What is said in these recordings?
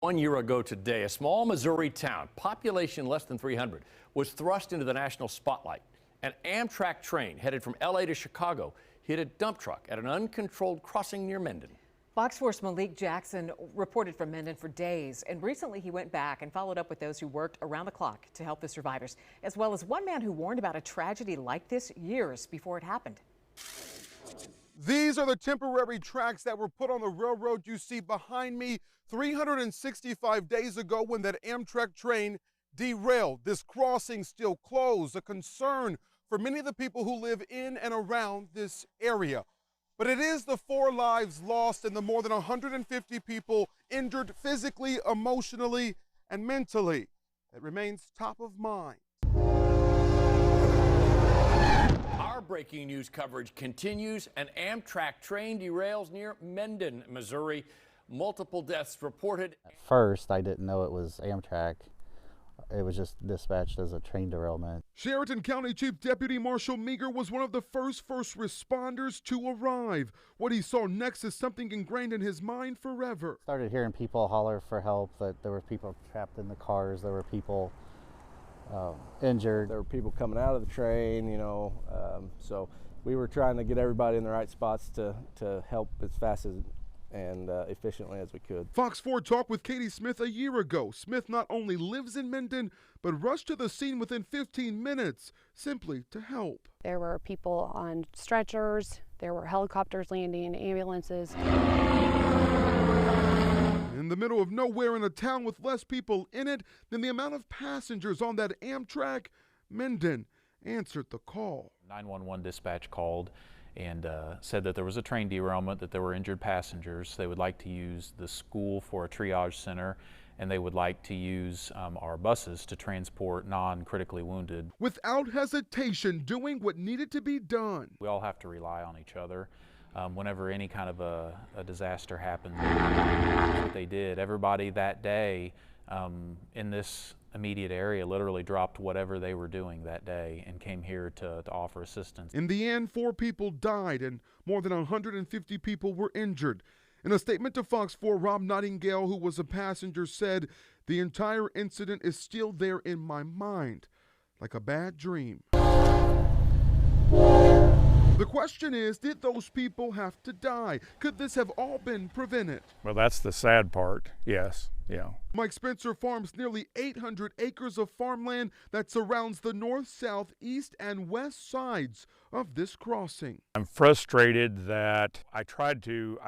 1 year ago today, a small Missouri town, population less than 300, was thrust into the national spotlight. An Amtrak train headed from LA to Chicago hit a dump truck at an uncontrolled crossing near Mendon. Fox 4's Malik Jackson reported from Mendon for days, and recently he went back and followed up with those who worked around the clock to help the survivors, as well as one man who warned about a tragedy like this years before it happened. These are the temporary tracks that were put on the railroad you see behind me 365 days ago when that Amtrak train derailed. This crossing still closed, a concern for many of the people who live in and around this area. But it is the 4 lives lost and the more than 150 people injured physically, emotionally, and mentally that remains top of mind. Our breaking news coverage continues. An Amtrak train derails near Mendon, Missouri. Multiple deaths reported. At first, I didn't know it was Amtrak. It was just dispatched as a train derailment. Sheridan County Chief Deputy Marshall Meager was one of the first responders to arrive. What he saw next is something ingrained in his mind forever. Started hearing people holler for help, that there were people trapped in the cars, there were people injured. There were people coming out of the train, so we were trying to get everybody in the right spots to help as fast as and efficiently as we could. Fox 4 talked with Katie Smith a year ago. Smith not only lives in Mendon, but rushed to the scene within 15 minutes simply to help. There were people on stretchers, there were helicopters landing, ambulances. In the middle of nowhere in a town with less people in it than the amount of passengers on that Amtrak, Mendon answered the call. 911 dispatch called and said that there was a train derailment, that there were injured passengers. They would like to use the school for a triage center, and they would like to use our buses to transport non-critically wounded. Without hesitation, doing what needed to be done. We all have to rely on each other. Whenever any kind of a disaster happens, that's what they did. Everybody that day in this immediate area literally dropped whatever they were doing that day and came here to offer assistance. In the end, 4 people died and more than 150 people were injured. In a statement to Fox 4, Rob Nightingale, who was a passenger, said, "The entire incident is still there in my mind, like a bad dream." The question is, did those people have to die? Could this have all been prevented? Well, that's the sad part, yes, yeah. Mike Spencer farms nearly 800 acres of farmland that surrounds the north, south, east, and west sides of this crossing. I'm frustrated that I tried to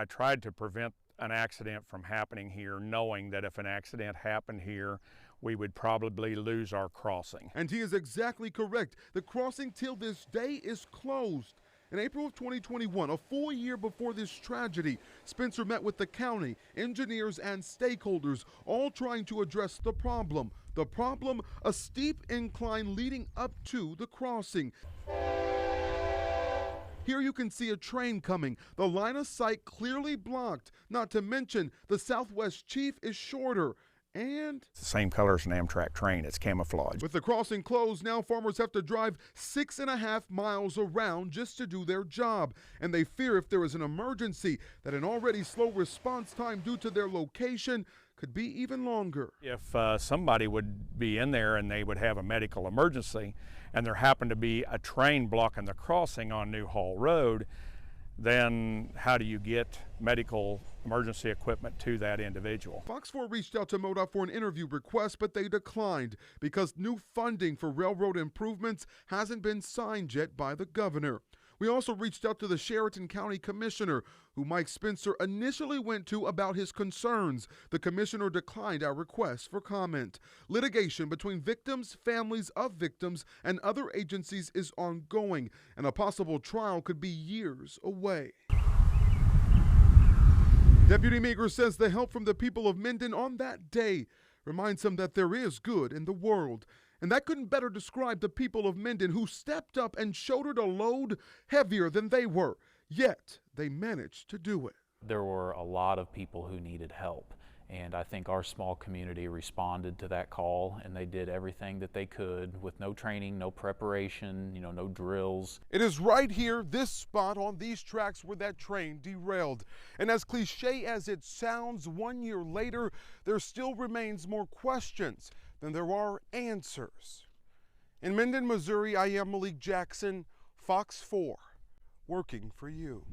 prevent an accident from happening here, knowing that if an accident happened here, we would probably lose our crossing. And he is exactly correct. The crossing till this day is closed. In April of 2021, a full year before this tragedy, Spencer met with the county, engineers, and stakeholders, all trying to address the problem. The problem, a steep incline leading up to the crossing. Here you can see a train coming, the line of sight clearly blocked, not to mention the Southwest Chief is shorter. And it's the same color as an Amtrak train, it's camouflage. With the crossing closed, now farmers have to drive 6.5 miles around just to do their job. And they fear if there is an emergency that an already slow response time due to their location could be even longer. If somebody would be in there and they would have a medical emergency and there happened to be a train blocking the crossing on New Hall Road, then how do you get medical emergency equipment to that individual? Fox 4 reached out to MoDOT for an interview request, but they declined because new funding for railroad improvements hasn't been signed yet by the governor. We also reached out to the Sheridan County Commissioner, who Mike Spencer initially went to about his concerns. The commissioner declined our request for comment. Litigation between victims, families of victims, and other agencies is ongoing, and a possible trial could be years away. Deputy Meager says the help from the people of Mendon on that day reminds him that there is good in the world. And that couldn't better describe the people of Mendon, who stepped up and shouldered a load heavier than they were. Yet, they managed to do it. There were a lot of people who needed help, And I think our small community responded to that call, and they did everything that they could with no training, no preparation, no drills. It is right here, this spot on these tracks, where that train derailed. And as cliche as it sounds, 1 year later, there still remains more questions than there are answers. In Minden, Missouri, I am Malik Jackson, Fox 4, working for you.